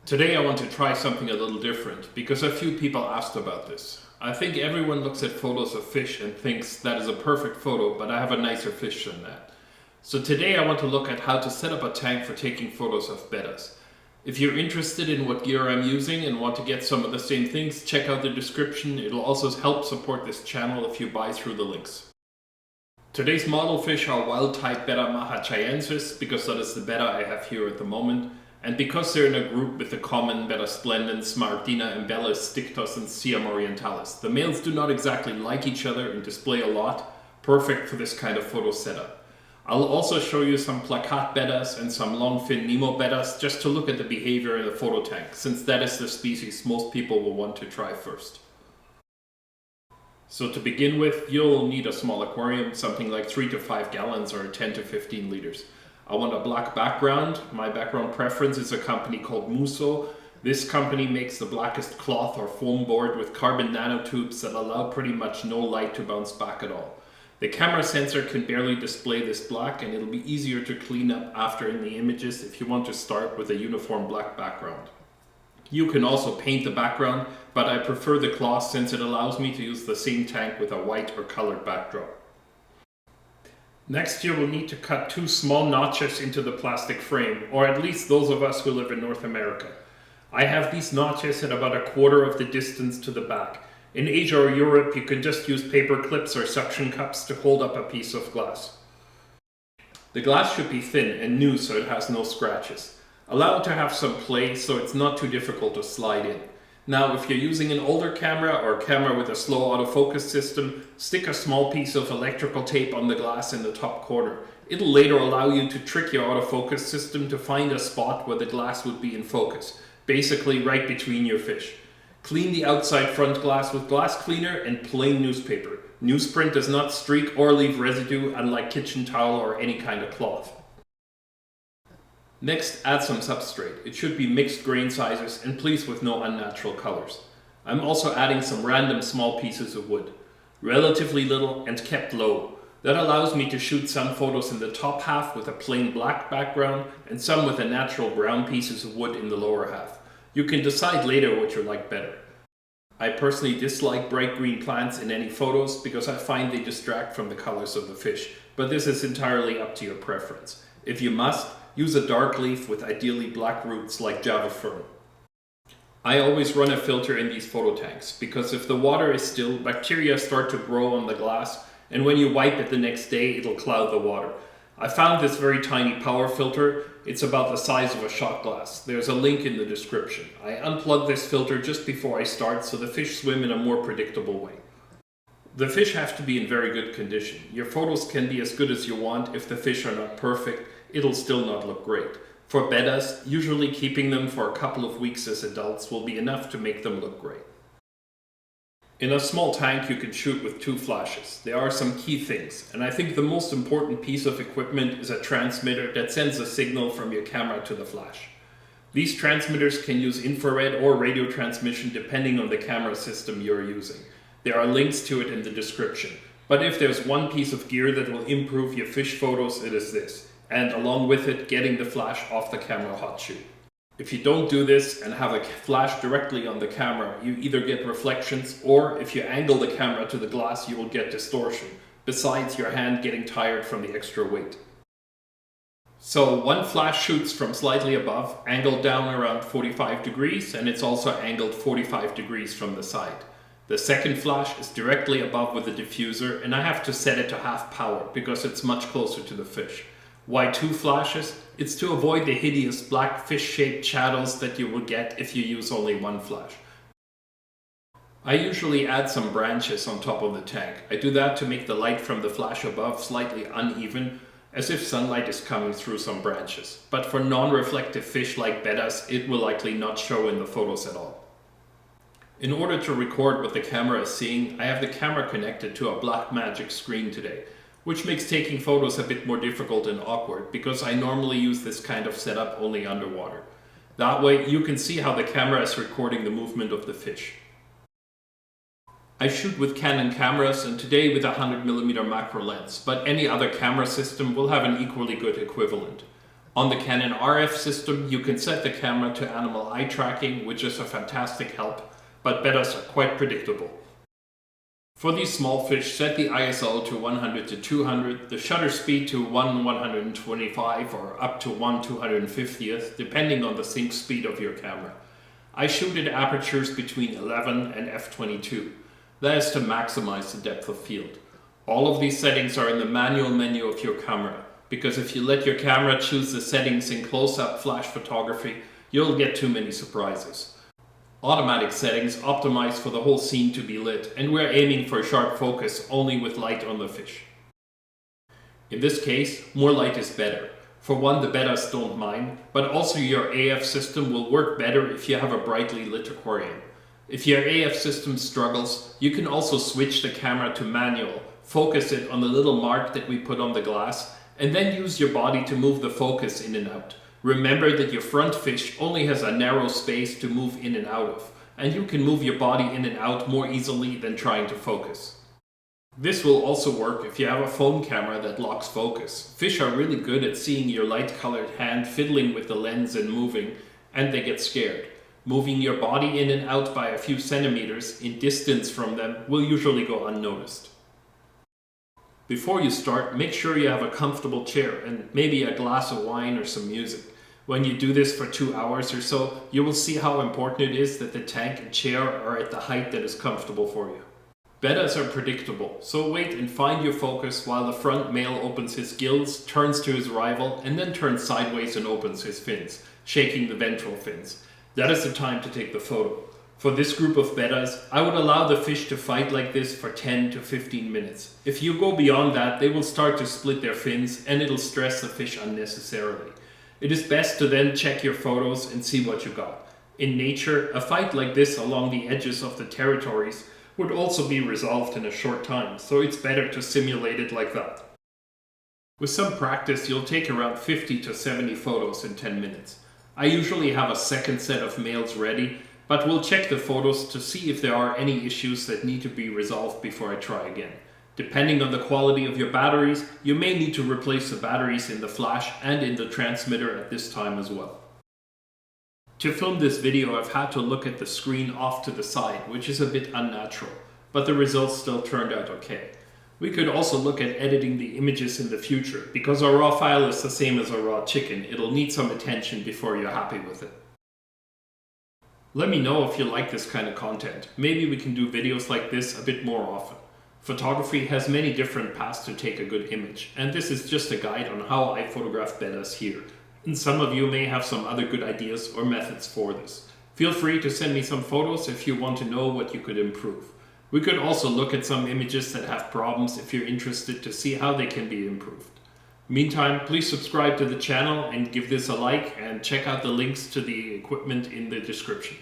Today I want to try something a little different because a few people asked about this. I think everyone looks at photos of fish and thinks that is a perfect photo, but I have a nicer fish than that. So today I want to look at how to set up a tank for taking photos of bettas. If you're interested in what gear I'm using and want to get some of the same things, check out the description. It'll also help support this channel if you buy through the links. Today's model fish are wild-type Betta mahachaiensis because that is the Betta I have here at the moment. And because they're in a group with the common Betta splendens, Martina embellis, Stictos and Siam orientalis. The males do not exactly like each other and display a lot, perfect for this kind of photo setup. I'll also show you some plakat Bettas and some longfin Nemo Bettas just to look at the behavior in the photo tank, since that is the species most people will want to try first. So to begin with, you'll need a small aquarium, something like 3 to 5 gallons or 10 to 15 liters. I want a black background. My background preference is a company called Musuo. This company makes the blackest cloth or foam board with carbon nanotubes that allow pretty much no light to bounce back at all. The camera sensor can barely display this black, and it'll be easier to clean up after in the images if you want to start with a uniform black background. You can also paint the background, but I prefer the cloth since it allows me to use the same tank with a white or colored backdrop. Next, you will need to cut 2 small notches into the plastic frame, or at least those of us who live in North America. I have these notches at about 1/4 of the distance to the back. In Asia or Europe, you can just use paper clips or suction cups to hold up a piece of glass. The glass should be thin and new so it has no scratches. Allow it to have some play so it's not too difficult to slide in. Now, if you're using an older camera or a camera with a slow autofocus system, stick a small piece of electrical tape on the glass in the top corner. It'll later allow you to trick your autofocus system to find a spot where the glass would be in focus, basically right between your fish. Clean the outside front glass with glass cleaner and plain newspaper. Newsprint does not streak or leave residue, unlike kitchen towel or any kind of cloth. Next, add some substrate. It should be mixed grain sizes and please with no unnatural colors. I'm also adding some random small pieces of wood. Relatively little and kept low. That allows me to shoot some photos in the top half with a plain black background and some with a natural brown pieces of wood in the lower half. You can decide later what you like better. I personally dislike bright green plants in any photos because I find they distract from the colors of the fish, but this is entirely up to your preference. If you must, use a dark leaf with ideally black roots like Java fern. I always run a filter in these photo tanks because if the water is still, bacteria start to grow on the glass, and when you wipe it the next day, it'll cloud the water. I found this very tiny power filter. It's about the size of a shot glass. There's a link in the description. I unplug this filter just before I start so the fish swim in a more predictable way. The fish have to be in very good condition. Your photos can be as good as you want. If the fish are not perfect, it'll still not look great. For bettas, usually keeping them for a couple of weeks as adults will be enough to make them look great. In a small tank you can shoot with 2 flashes. There are some key things, and I think the most important piece of equipment is a transmitter that sends a signal from your camera to the flash. These transmitters can use infrared or radio transmission depending on the camera system you're using. There are links to it in the description. But if there's one piece of gear that will improve your fish photos, it is this. And along with it, getting the flash off the camera hot shoe. If you don't do this and have a flash directly on the camera, you either get reflections, or if you angle the camera to the glass, you will get distortion, besides your hand getting tired from the extra weight. So one flash shoots from slightly above, angled down around 45 degrees, and it's also angled 45 degrees from the side. The second flash is directly above with the diffuser, and I have to set it to half power because it's much closer to the fish. Why 2 flashes? It's to avoid the hideous black fish-shaped shadows that you will get if you use only 1 flash. I usually add some branches on top of the tank. I do that to make the light from the flash above slightly uneven, as if sunlight is coming through some branches. But for non-reflective fish like bettas, it will likely not show in the photos at all. In order to record what the camera is seeing, I have the camera connected to a Blackmagic screen today, which makes taking photos a bit more difficult and awkward because I normally use this kind of setup only underwater. That way you can see how the camera is recording the movement of the fish. I shoot with Canon cameras and today with a 100mm macro lens, but any other camera system will have an equally good equivalent. On the Canon RF system, you can set the camera to animal eye tracking, which is a fantastic help, but Bettas are quite predictable. For these small fish, set the ISO to 100 to 200, the shutter speed to 1/125 or up to 1/250th, depending on the sync speed of your camera. I shoot at apertures between 11 and f/22. That is to maximize the depth of field. All of these settings are in the manual menu of your camera, because if you let your camera choose the settings in close-up flash photography, you'll get too many surprises. Automatic settings optimize for the whole scene to be lit, and we're aiming for sharp focus only with light on the fish. In this case, more light is better. For one, the Bettas don't mind, but also your AF system will work better if you have a brightly lit aquarium. If your AF system struggles, you can also switch the camera to manual, focus it on the little mark that we put on the glass, and then use your body to move the focus in and out. Remember that your front fish only has a narrow space to move in and out of, and you can move your body in and out more easily than trying to focus. This will also work if you have a phone camera that locks focus. Fish are really good at seeing your light-colored hand fiddling with the lens and moving, and they get scared. Moving your body in and out by a few centimeters in distance from them will usually go unnoticed. Before you start, make sure you have a comfortable chair and maybe a glass of wine or some music. When you do this for 2 hours or so, you will see how important it is that the tank and chair are at the height that is comfortable for you. Bettas are predictable, so wait and find your focus while the front male opens his gills, turns to his rival, and then turns sideways and opens his fins, shaking the ventral fins. That is the time to take the photo. For this group of Bettas, I would allow the fish to fight like this for 10 to 15 minutes. If you go beyond that, they will start to split their fins and it'll stress the fish unnecessarily. It is best to then check your photos and see what you got. In nature, a fight like this along the edges of the territories would also be resolved in a short time, so it's better to simulate it like that. With some practice, you'll take around 50 to 70 photos in 10 minutes. I usually have a second set of males ready, but we'll check the photos to see if there are any issues that need to be resolved before I try again. Depending on the quality of your batteries, you may need to replace the batteries in the flash and in the transmitter at this time as well. To film this video, I've had to look at the screen off to the side, which is a bit unnatural, but the results still turned out okay. We could also look at editing the images in the future. Because our raw file is the same as a raw chicken, it'll need some attention before you're happy with it. Let me know if you like this kind of content. Maybe we can do videos like this a bit more often. Photography has many different paths to take a good image, and this is just a guide on how I photograph Bettas here. And some of you may have some other good ideas or methods for this. Feel free to send me some photos if you want to know what you could improve. We could also look at some images that have problems if you're interested to see how they can be improved. Meantime, please subscribe to the channel and give this a like, and check out the links to the equipment in the description.